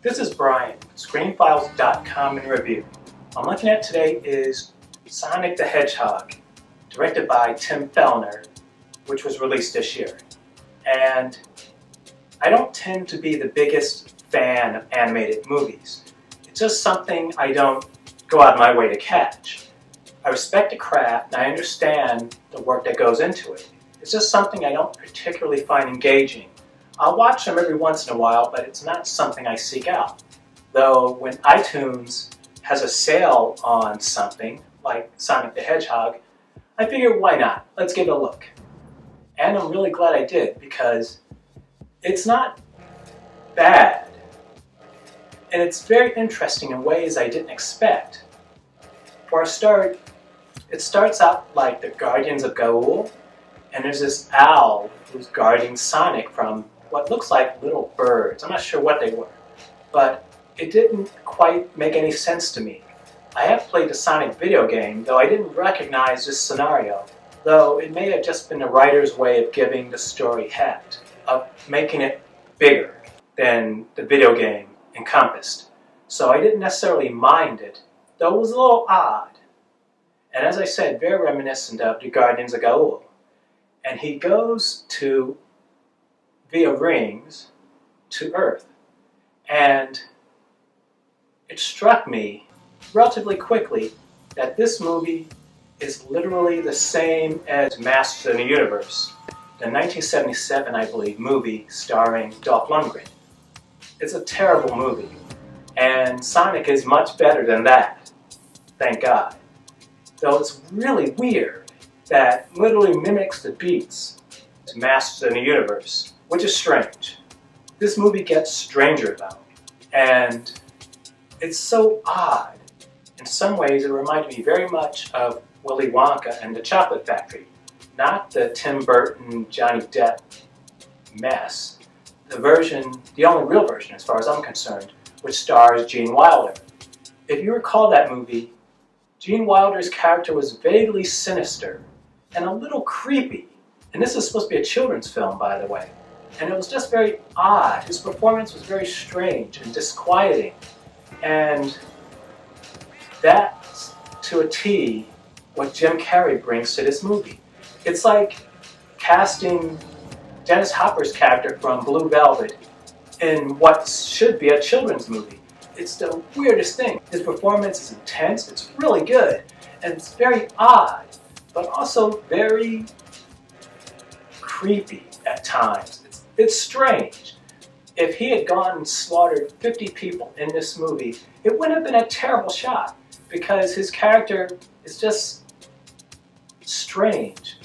This is Brian, ScreenFiles.com in review. What I'm looking at today is Sonic the Hedgehog, directed by Tim Fellner, which was released this year. And I don't tend to be the biggest fan of animated movies. It's just something I don't go out of my way to catch. I respect the craft and I understand the work that goes into it. It's just something I don't particularly find engaging. I'll watch them every once in a while, but it's not something I seek out. Though when iTunes has a sale on something, like Sonic the Hedgehog, I figured why not? Let's give it a look. And I'm really glad I did, because it's not bad. And it's very interesting in ways I didn't expect. For a start, it starts out like the Guardians of Gaul, and there's this owl who's guarding Sonic from what looks like little birds. I'm not sure what they were, but it didn't quite make any sense to me. I have played the Sonic video game, though I didn't recognize this scenario, though it may have just been the writer's way of giving the story heft, of making it bigger than the video game encompassed. So I didn't necessarily mind it, though it was a little odd. And as I said, very reminiscent of the Guardians of Gaul. And he goes via rings to Earth. And it struck me relatively quickly that this movie is literally the same as Masters of the Universe, the 1977, I believe, movie starring Dolph Lundgren. It's a terrible movie, and Sonic is much better than that, thank God. Though it's really weird that literally mimics the beats to Masters of the Universe, which is strange. This movie gets stranger though, and it's so odd. In some ways it reminded me very much of Willy Wonka and the Chocolate Factory, not the Tim Burton, Johnny Depp mess. The only real version as far as I'm concerned, which stars Gene Wilder. If you recall that movie, Gene Wilder's character was vaguely sinister and a little creepy. And this is supposed to be a children's film, by the way. And it was just very odd. His performance was very strange and disquieting. And that's, to a T, what Jim Carrey brings to this movie. It's like casting Dennis Hopper's character from Blue Velvet in what should be a children's movie. It's the weirdest thing. His performance is intense, it's really good, and it's very odd, but also very creepy at times. It's strange. If he had gone and slaughtered 50 people in this movie, it would have been a terrible shot, because his character is just strange.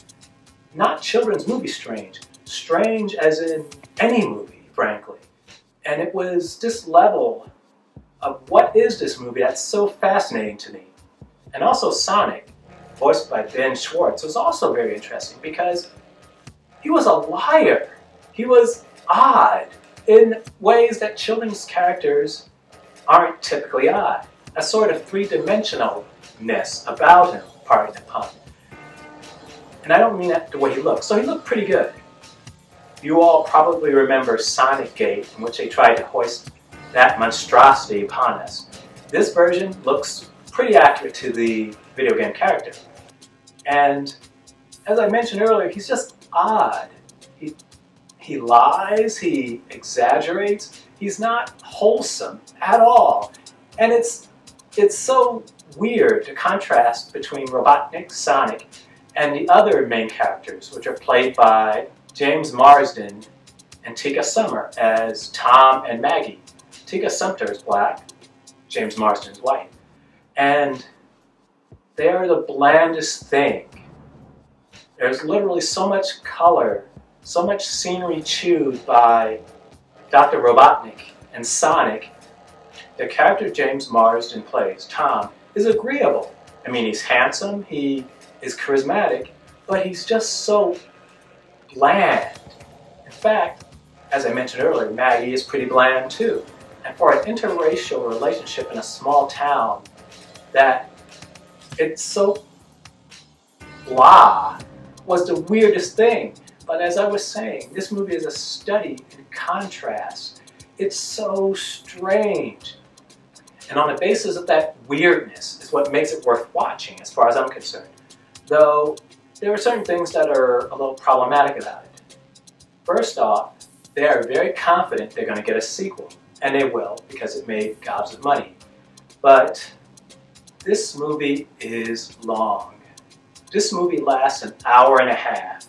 Not children's movie strange. Strange as in any movie, frankly. And it was this level of what is this movie that's so fascinating to me. And also Sonic, voiced by Ben Schwartz, was also very interesting because he was a liar. He was odd in ways that children's characters aren't typically odd. A sort of three-dimensionalness about him, pardon the pun. And I don't mean that the way he looked. So he looked pretty good. You all probably remember Sonic Gate, in which they tried to hoist that monstrosity upon us. This version looks pretty accurate to the video game character. And as I mentioned earlier, he's just odd. He lies, he exaggerates, he's not wholesome at all. And it's so weird to contrast between Robotnik, Sonic, and the other main characters, which are played by James Marsden and Tika Summer as Tom and Maggie. Tika Sumter is black, James Marsden is white. And they are the blandest thing. There's literally so much color, so much scenery chewed by Dr. Robotnik and Sonic. The character James Marsden plays, Tom, is agreeable. I mean, he's handsome, he is charismatic, but he's just so bland. In fact, as I mentioned earlier, Maggie is pretty bland too. And for an interracial relationship in a small town, that it's so blah was the weirdest thing. But as I was saying, this movie is a study in contrast. It's so strange. And on the basis of that weirdness is what makes it worth watching, as far as I'm concerned. Though, there are certain things that are a little problematic about it. First off, they are very confident they're going to get a sequel. And they will, because it made gobs of money. But this movie is long. This movie lasts an hour and a half.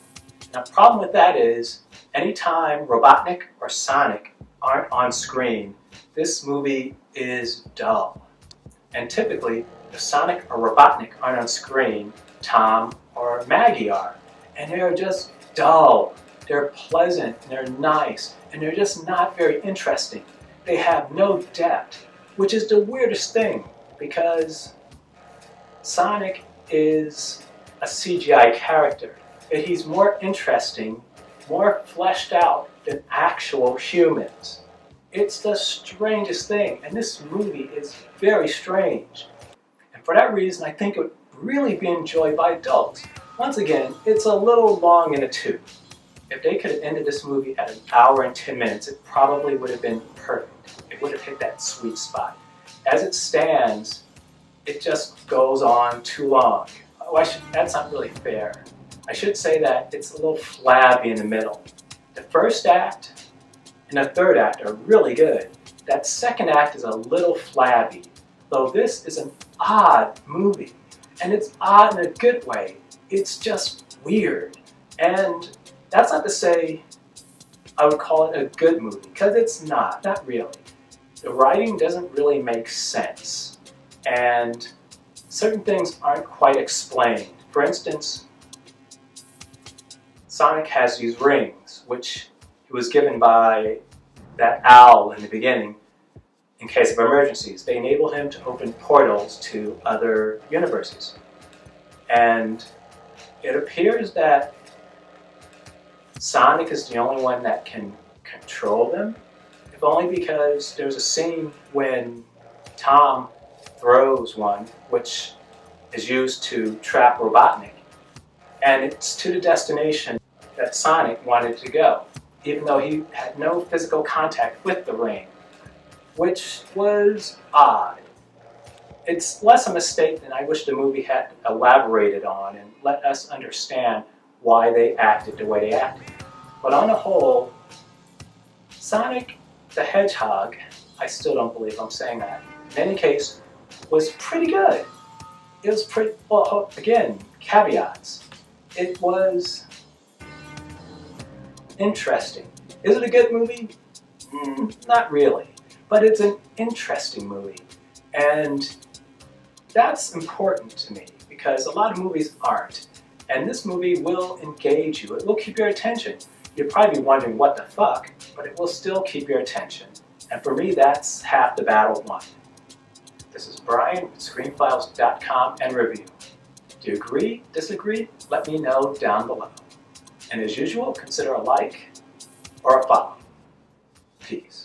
Now, the problem with that is, anytime Robotnik or Sonic aren't on screen, this movie is dull. And typically, if Sonic or Robotnik aren't on screen, Tom or Maggie are. And they're just dull. They're pleasant, and they're nice, and they're just not very interesting. They have no depth, which is the weirdest thing, because Sonic is a CGI character, but he's more interesting, more fleshed out than actual humans. It's the strangest thing, and this movie is very strange. And for that reason, I think it would really be enjoyed by adults. Once again, it's a little long in the tooth. If they could have ended this movie at an hour and 10 minutes, it probably would have been perfect. It would have hit that sweet spot. As it stands, it just goes on too long. Oh, that's not really fair. I should say that it's a little flabby in the middle. The first act and the third act are really good. That second act is a little flabby, though this is an odd movie. And it's odd in a good way. It's just weird. And that's not to say I would call it a good movie, because it's not really. The writing doesn't really make sense, and certain things aren't quite explained. For instance, Sonic has these rings, which he was given by that owl in the beginning in case of emergencies. They enable him to open portals to other universes. And it appears that Sonic is the only one that can control them, if only because there's a scene when Tom throws one, which is used to trap Robotnik, and it's to the destination that Sonic wanted to go, even though he had no physical contact with the ring, which was odd. It's less a mistake than I wish the movie had elaborated on and let us understand why they acted the way they acted. But on the whole, Sonic the Hedgehog, I still don't believe I'm saying that, in any case, was pretty good. It was pretty, well, again, caveats. It was interesting. Is it a good movie? Not really. But it's an interesting movie. And that's important to me, because a lot of movies aren't. And this movie will engage you. It will keep your attention. You'll probably be wondering what the fuck, but it will still keep your attention. And for me, that's half the battle won. This is Brian with ScreenFiles.com and Review. Do you agree, disagree? Let me know down below. And as usual, consider a like or a follow. Peace.